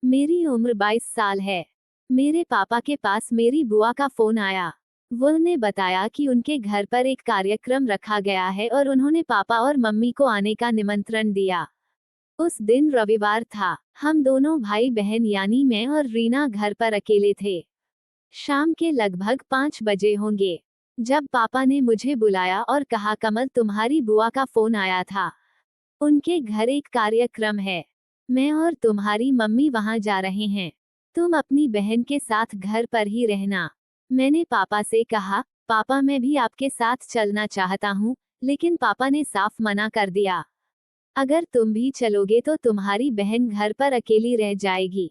मेरी उम्र 22 साल है। मेरे पापा के पास मेरी बुआ का फोन आया। उन्होंने बताया कि उनके घर पर एक कार्यक्रम रखा गया है और उन्होंने पापा और मम्मी को आने का निमंत्रण दिया। उस दिन रविवार था। हम दोनों भाई बहन यानी मैं और रीना घर पर अकेले थे। शाम के लगभग 5 बजे होंगे जब पापा ने मुझे बुलाया और कहा, कमल, तुम्हारी बुआ का फोन आया था। उनके घर एक कार्यक्रम है। मैं और तुम्हारी मम्मी वहां जा रहे हैं। तुम अपनी बहन के साथ घर पर ही रहना। मैंने पापा से कहा, पापा, मैं भी आपके साथ चलना चाहता हूँ, लेकिन पापा ने साफ मना कर दिया। अगर तुम भी चलोगे तो तुम्हारी बहन घर पर अकेली रह जाएगी।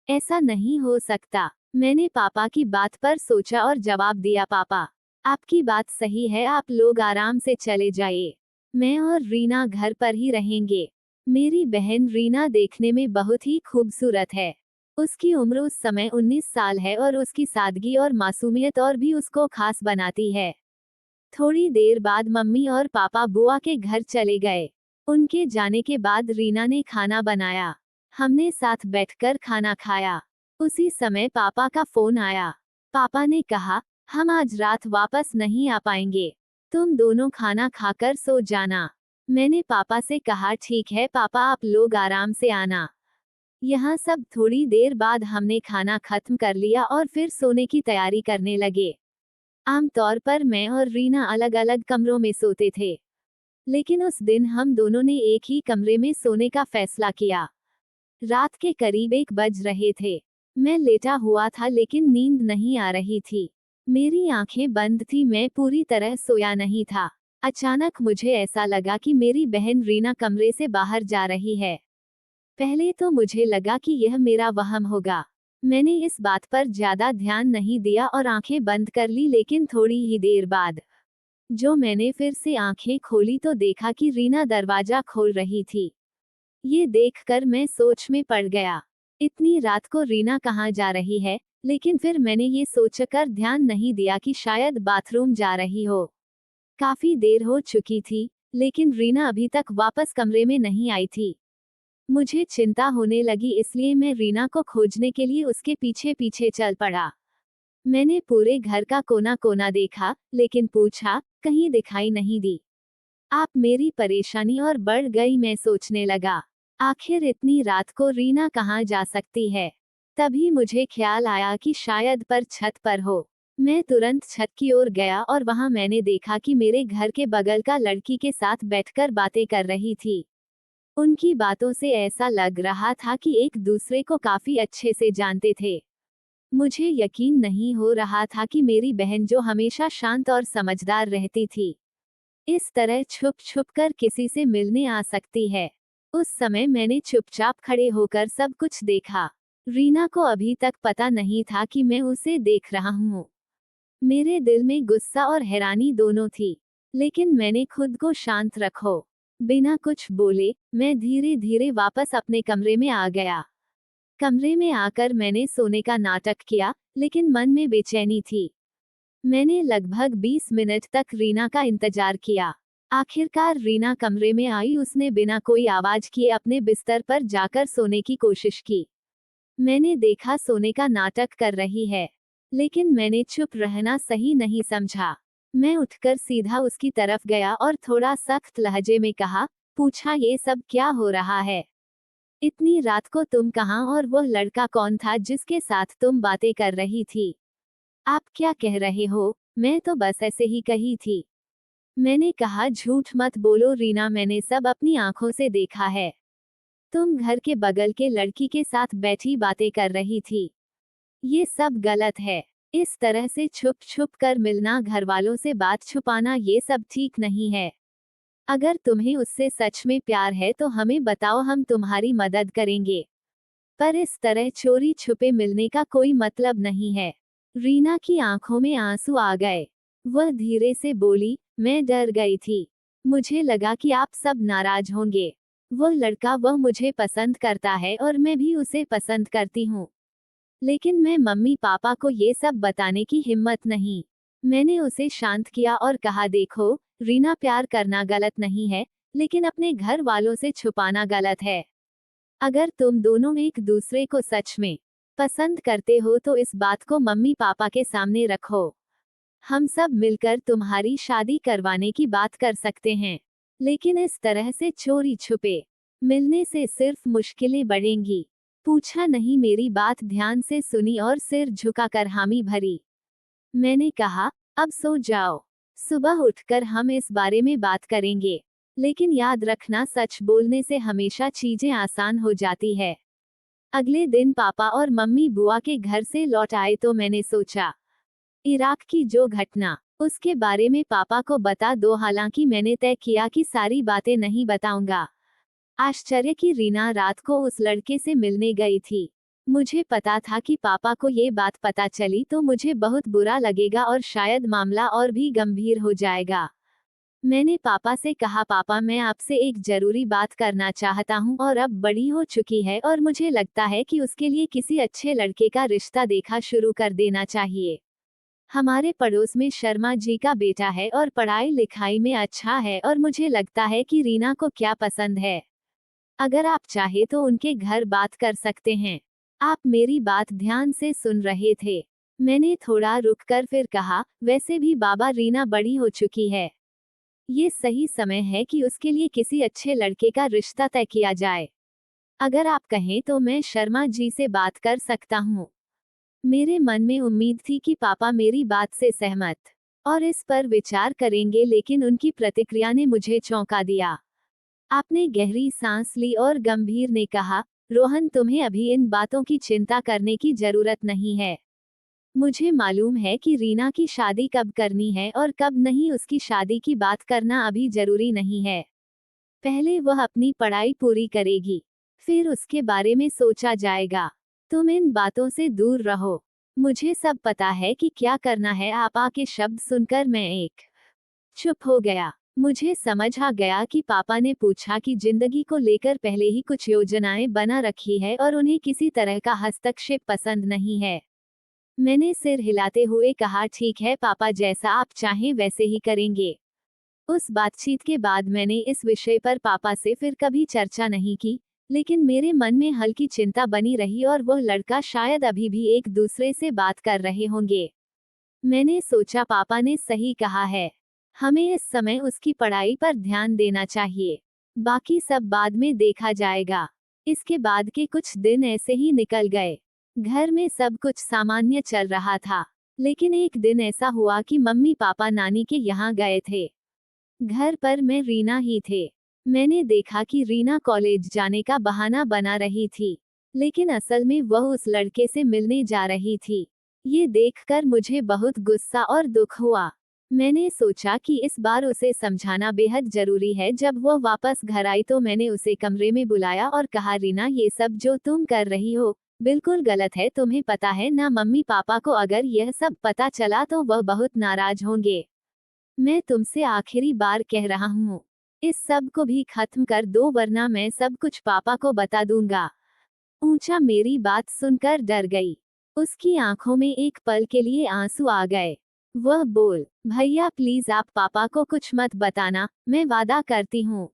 ऐसा नहीं हो सकता। मैंने पापा की बात पर सोचा और जवाब दिया, पापा, आपकी बात सही है, आप लोग आराम से चले जाइए। मैं और रीना घर पर ही रहेंगे। मेरी बहन रीना देखने में बहुत ही खूबसूरत है। उसकी उम्र उस समय 19 साल है और उसकी सादगी और मासूमियत और भी उसको खास बनाती है। थोड़ी देर बाद मम्मी और पापा बुआ के घर चले गए। उनके जाने के बाद रीना ने खाना बनाया। हमने साथ बैठकर खाना खाया। उसी समय पापा का फोन आया। पापा ने कहा, हम आज रात वापस नहीं आ पाएंगे। तुम दोनों खाना खाकर सो जाना। मैंने पापा से कहा, ठीक है पापा, आप लोग आराम से आना। यहाँ सब थोड़ी देर बाद हमने खाना खत्म कर लिया और फिर सोने की तैयारी करने लगे। आमतौर पर मैं और रीना अलग अलग कमरों में सोते थे, लेकिन उस दिन हम दोनों ने एक ही कमरे में सोने का फैसला किया। रात के करीब 1 बज रहे थे। मैं लेटा हुआ था लेकिन नींद नहीं आ रही थी। मेरी आंखें बंद थी, मैं पूरी तरह सोया नहीं था। अचानक मुझे ऐसा लगा कि मेरी बहन रीना कमरे से बाहर जा रही है। पहले तो मुझे लगा कि यह मेरा वहम होगा। मैंने इस बात पर ज्यादा ध्यान नहीं दिया और आंखें बंद कर ली, लेकिन थोड़ी ही देर बाद जो मैंने फिर से आंखें खोली तो देखा कि रीना दरवाजा खोल रही थी। ये देखकर मैं सोच में पड़ गया। इतनी रात को रीना कहाँ जा रही है, लेकिन फिर मैंने ये सोचकर ध्यान नहीं दिया कि शायद बाथरूम जा रही हो। काफी देर हो चुकी थी, लेकिन रीना अभी तक वापस कमरे में नहीं आई थी। मुझे चिंता होने लगी, इसलिए मैं रीना को खोजने के लिए उसके पीछे पीछे चल पड़ा। मैंने पूरे घर का कोना कोना देखा, लेकिन पूछा, कहीं दिखाई नहीं दी। आप मेरी परेशानी और बढ़ गई। मैं सोचने लगा, आखिर इतनी रात को रीना कहाँ जा सकती है। तभी मुझे ख्याल आया कि शायद पर छत पर हो। मैं तुरंत छत की ओर गया और वहां मैंने देखा कि मेरे घर के बगल का लड़की के साथ बैठकर बातें कर रही थी। उनकी बातों से ऐसा लग रहा था कि एक दूसरे को काफी अच्छे से जानते थे। मुझे यकीन नहीं हो रहा था कि मेरी बहन, जो हमेशा शांत और समझदार रहती थी, इस तरह छुप छुप कर किसी से मिलने आ सकती है। उस समय मैंने चुपचाप खड़े होकर सब कुछ देखा। रीना को अभी तक पता नहीं था कि मैं उसे देख रहा हूँ। मेरे दिल में गुस्सा और हैरानी दोनों थी, लेकिन मैंने खुद को शांत रखो। बिना कुछ बोले मैं धीरे धीरे वापस अपने कमरे में आ गया। कमरे में आकर मैंने सोने का नाटक किया, लेकिन मन में बेचैनी थी। मैंने लगभग 20 मिनट तक रीना का इंतजार किया। आखिरकार रीना कमरे में आई। उसने बिना कोई आवाज किए अपने बिस्तर पर जाकर सोने की कोशिश की। मैंने देखा सोने का नाटक कर रही है, लेकिन मैंने चुप रहना सही नहीं समझा। मैं उठकर सीधा उसकी तरफ गया और थोड़ा सख्त लहजे में कहा, पूछा, ये सब क्या हो रहा है? इतनी रात को तुम कहाँ, और वह लड़का कौन था जिसके साथ तुम बातें कर रही थी? आप क्या कह रहे हो? मैं तो बस ऐसे ही कही थी। मैंने कहा, झूठ मत बोलो रीना, मैंने सब अपनी आंखों से देखा है। तुम घर के बगल के लड़की के साथ बैठी बातें कर रही थी। ये सब गलत है। इस तरह से छुप छुप कर मिलना, घर वालों से बात छुपाना, ये सब ठीक नहीं है। अगर तुम्हें उससे सच में प्यार है तो हमें बताओ, हम तुम्हारी मदद करेंगे। पर इस तरह चोरी छुपे मिलने का कोई मतलब नहीं है। रीना की आंखों में आंसू आ गए। वह धीरे से बोली, मैं डर गई थी। मुझे लगा कि आप सब नाराज होंगे। वह मुझे पसंद करता है और मैं भी उसे पसंद करती हूँ। लेकिन मैं मम्मी पापा को ये सब बताने की हिम्मत नहीं। मैंने उसे शांत किया और कहा, देखो रीना, प्यार करना गलत नहीं है, लेकिन अपने घर वालों से छुपाना गलत है। अगर तुम दोनों एक दूसरे को सच में पसंद करते हो तो इस बात को मम्मी पापा के सामने रखो। हम सब मिलकर तुम्हारी शादी करवाने की बात कर सकते हैं, लेकिन इस तरह से चोरी छुपे मिलने से सिर्फ मुश्किलें बढ़ेंगी। पूछा नहीं, मेरी बात ध्यान से सुनी और सिर झुकाकर हामी भरी। मैंने कहा, अब सो जाओ, सुबह उठकर हम इस बारे में बात करेंगे। लेकिन याद रखना, सच बोलने से हमेशा चीजें आसान हो जाती है। अगले दिन पापा और मम्मी बुआ के घर से लौट आए तो मैंने सोचा, इराक की जो घटना, उसके बारे में पापा को बता दो। हालांकि मैंने तय किया कि सारी बातें नहीं बताऊंगा। आश्चर्य की रीना रात को उस लड़के से मिलने गई थी। मुझे पता था कि पापा को ये बात पता चली तो मुझे बहुत बुरा लगेगा और शायद मामला और भी गंभीर हो जाएगा। मैंने पापा से कहा, पापा मैं आपसे एक जरूरी बात करना चाहता हूँ और अब बड़ी हो चुकी है और मुझे लगता है कि उसके लिए किसी अच्छे लड़के का रिश्ता देखा शुरू कर देना चाहिए। हमारे पड़ोस में शर्मा जी का बेटा है और पढ़ाई लिखाई में अच्छा है और मुझे लगता है कि रीना को क्या पसंद है। अगर आप चाहे तो उनके घर बात कर सकते हैं। आप मेरी बात ध्यान से सुन रहे थे? मैंने थोड़ा रुककर फिर कहा, वैसे भी बाबा रीना बड़ी हो चुकी है। ये सही समय है कि उसके लिए किसी अच्छे लड़के का रिश्ता तय किया जाए। अगर आप कहें तो मैं शर्मा जी से बात कर सकता हूँ। मेरे मन में उम्मीद थी कि पापा मेरी बात से सहमत और इस पर विचार करेंगे, लेकिन उनकी प्रतिक्रिया ने मुझे चौंका दिया। आपने गहरी सांस ली और गंभीर ने कहा, रोहन तुम्हें अभी इन बातों की चिंता करने की जरूरत नहीं है। मुझे मालूम है कि रीना की शादी कब करनी है और कब नहीं। उसकी शादी की बात करना अभी जरूरी नहीं है। पहले वह अपनी पढ़ाई पूरी करेगी, फिर उसके बारे में सोचा जाएगा। तुम इन बातों से दूर रहो। मुझे सब पता है कि क्या करना है। आपा के शब्द सुनकर मैं एक चुप हो गया। मुझे समझ आ गया कि पापा ने पूछा कि जिंदगी को लेकर पहले ही कुछ योजनाएं बना रखी है और उन्हें किसी तरह का हस्तक्षेप पसंद नहीं है। मैंने सिर हिलाते हुए कहा, ठीक है पापा, जैसा आप चाहें वैसे ही करेंगे। उस बातचीत के बाद मैंने इस विषय पर पापा से फिर कभी चर्चा नहीं की, लेकिन मेरे मन में हल्की चिंता बनी रही और वह लड़का शायद अभी भी एक दूसरे से बात कर रहे होंगे। मैंने सोचा, पापा ने सही कहा है, हमें इस समय उसकी पढ़ाई पर ध्यान देना चाहिए। बाकी सब बाद में देखा जाएगा। इसके बाद के कुछ दिन ऐसे ही निकल गए। घर में सब कुछ सामान्य चल रहा था, लेकिन एक दिन ऐसा हुआ कि मम्मी पापा नानी के यहाँ गए थे। घर पर मैं रीना ही थे। मैंने देखा कि रीना कॉलेज जाने का बहाना बना रही थी, लेकिन असल में वह उस लड़के से मिलने जा रही थी। ये देखकर मुझे बहुत गुस्सा और दुख हुआ। मैंने सोचा कि इस बार उसे समझाना बेहद जरूरी है। जब वह वापस घर आई तो मैंने उसे कमरे में बुलाया और कहा, रीना ये सब जो तुम कर रही हो बिल्कुल गलत है। तुम्हें पता है ना, मम्मी पापा को अगर यह सब पता चला तो वह बहुत नाराज होंगे। मैं तुमसे आखिरी बार कह रहा हूँ, इस सब को भी खत्म कर दो वरना मैं सब कुछ पापा को बता दूंगा। ऊंचा मेरी बात सुनकर डर गई। उसकी आंखों में एक पल के लिए आंसू आ गए। वह बोल, भैया प्लीज आप पापा को कुछ मत बताना, मैं वादा करती हूँ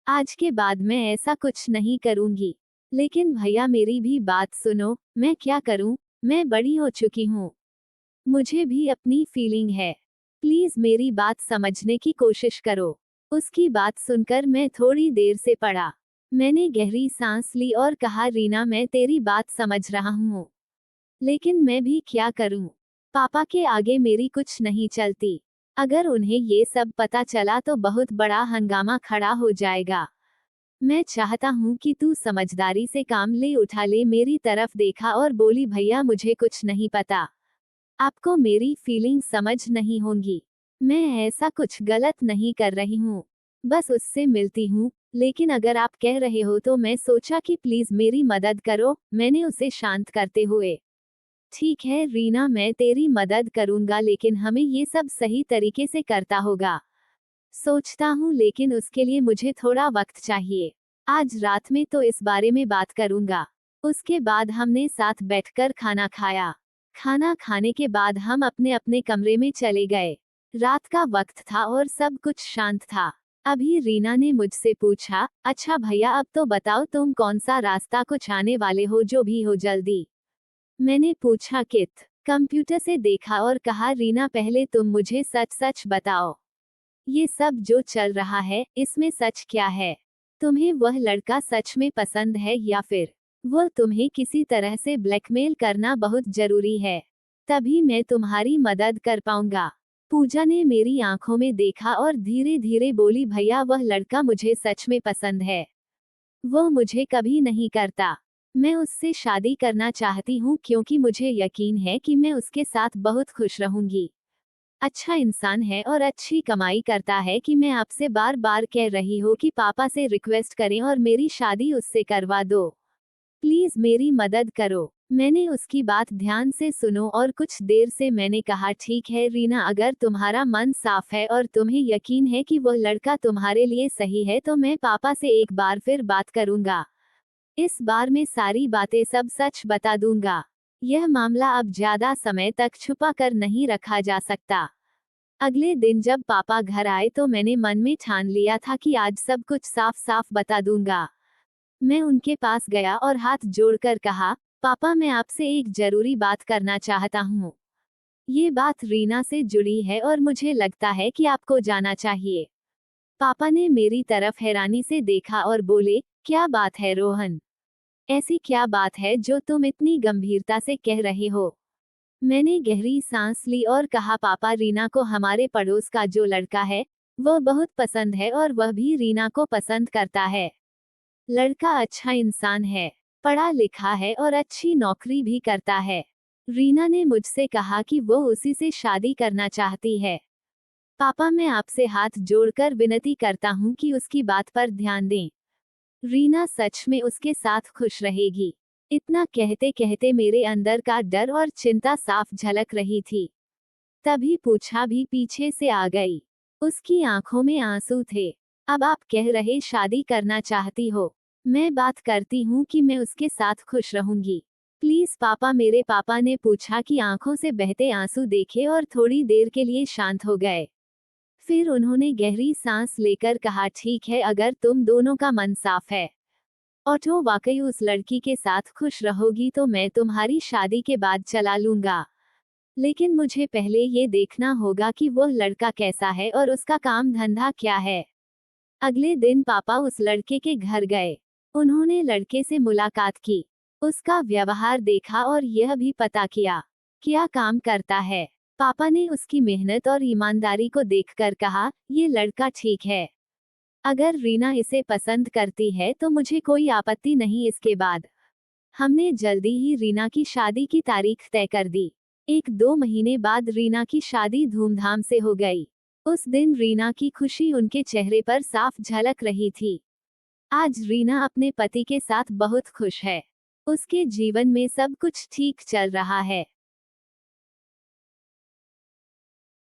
आज के बाद मैं ऐसा कुछ नहीं करूंगी। लेकिन भैया मेरी भी बात सुनो, मैं क्या करूं, मैं बड़ी हो चुकी हूँ। मुझे भी अपनी फीलिंग है। प्लीज मेरी बात समझने की कोशिश करो। उसकी बात सुनकर मैं थोड़ी देर से पड़ा। मैंने गहरी सांस ली और कहा, रीना मैं तेरी बात समझ रहा हूँ, लेकिन मैं भी क्या करूँ। पापा के आगे मेरी कुछ नहीं चलती। अगर उन्हें ये सब पता चला तो बहुत बड़ा हंगामा खड़ा हो जाएगा। मैं चाहता हूँ कि तू समझदारी से काम ले। उठा ले मेरी तरफ देखा और बोली, भैया मुझे कुछ नहीं पता। आपको मेरी फीलिंग समझ नहीं होंगी। मैं ऐसा कुछ गलत नहीं कर रही हूँ, बस उससे मिलती हूँ। लेकिन अगर आप कह रहे हो तो मैं सोचा कि प्लीज मेरी मदद करो। मैंने उसे शांत करते हुए, ठीक है रीना मैं तेरी मदद करूंगा, लेकिन हमें ये सब सही तरीके से करता होगा। सोचता हूँ, लेकिन उसके लिए मुझे थोड़ा वक्त चाहिए। आज रात में तो इस बारे में बात करूंगा। उसके बाद हमने साथ बैठकर खाना खाया। खाना खाने के बाद हम अपने अपने कमरे में चले गए। रात का वक्त था और सब कुछ शांत था। अभी रीना ने मुझसे पूछा, अच्छा भैया अब तो बताओ तुम कौन सा रास्ता कुछ आने वाले हो, जो भी हो जल्दी। मैंने पूछा कित कंप्यूटर से देखा और कहा, रीना पहले तुम मुझे सच सच बताओ, ये सब जो चल रहा है इसमें सच क्या है? तुम्हें वह लड़का सच में पसंद है या फिर वह तुम्हें किसी तरह से ब्लैकमेल करना बहुत जरूरी है? तभी मैं तुम्हारी मदद कर पाऊंगा। पूजा ने मेरी आंखों में देखा और धीरे धीरे बोली, भैया वह लड़का मुझे सच में पसंद है। वो मुझे कभी नहीं करता। मैं उससे शादी करना चाहती हूँ क्योंकि मुझे यकीन है कि मैं उसके साथ बहुत खुश रहूंगी। अच्छा इंसान है और अच्छी कमाई करता है कि मैं आपसे बार बार कह रही हूँ कि पापा से रिक्वेस्ट करें और मेरी शादी उससे करवा दो। प्लीज मेरी मदद करो। मैंने उसकी बात ध्यान से सुनो और कुछ देर से मैंने कहा, ठीक है रीना, अगर तुम्हारा मन साफ है और तुम्हें यकीन है कि वह लड़का तुम्हारे लिए सही है तो मैं पापा से एक बार फिर बात करूंगा। इस बार मैं सारी बातें सब सच बता दूंगा। यह मामला अब ज्यादा समय तक छुपा कर नहीं रखा जा सकता। अगले दिन जब पापा घर आए तो मैंने मन में ठान लिया था कि आज सब कुछ साफ साफ बता दूंगा। मैं उनके पास गया और हाथ जोड़कर कहा, पापा मैं आपसे एक जरूरी बात करना चाहता हूँ। ये बात रीना से जुड़ी है और मुझे लगता है कि आपको जाना चाहिए। पापा ने मेरी तरफ हैरानी से देखा और बोले, क्या बात है रोहन? ऐसी क्या बात है जो तुम इतनी गंभीरता से कह रहे हो? मैंने गहरी सांस ली और कहा, पापा रीना को हमारे पड़ोस का जो लड़का है वो बहुत पसंद है और वह भी रीना को पसंद करता है। लड़का अच्छा इंसान है, पढ़ा लिखा है और अच्छी नौकरी भी करता है। रीना ने मुझसे कहा कि वो उसी से शादी करना चाहती है। पापा मैं आपसे हाथ जोड़कर विनती करता हूँ कि उसकी बात पर ध्यान दें। रीना सच में उसके साथ खुश रहेगी। इतना कहते कहते मेरे अंदर का डर और चिंता साफ झलक रही थी। तभी पूछा भी पीछे से आ गई। उसकी आंखों में आंसू थे। अब आप कह रहे शादी करना चाहती हो? मैं बात करती हूँ कि मैं उसके साथ खुश रहूंगी। प्लीज पापा। मेरे पापा ने पूछा कि आंखों से बहते आंसू देखे और थोड़ी देर के लिए शांत हो गए। फिर उन्होंने गहरी सांस लेकर कहा, ठीक है, अगर तुम दोनों का मन साफ है और तो वाकई उस लड़की के साथ खुश रहोगी तो मैं तुम्हारी शादी के बाद चला लूंगा। लेकिन मुझे पहले ये देखना होगा कि वह लड़का कैसा है और उसका काम धंधा क्या है। अगले दिन पापा उस लड़के के घर गए। उन्होंने लड़के से मुलाकात की, उसका व्यवहार देखा और यह भी पता किया क्या काम करता है। पापा ने उसकी मेहनत और ईमानदारी को देखकर कहा, ये लड़का ठीक है। अगर रीना इसे पसंद करती है तो मुझे कोई आपत्ति नहीं। इसके बाद हमने जल्दी ही रीना की शादी की तारीख तय कर दी। 1-2 महीने बाद रीना की शादी धूमधाम से हो गई। उस दिन रीना की खुशी उनके चेहरे पर साफ झलक रही थी। आज रीना अपने पति के साथ बहुत खुश है। उसके जीवन में सब कुछ ठीक चल रहा है।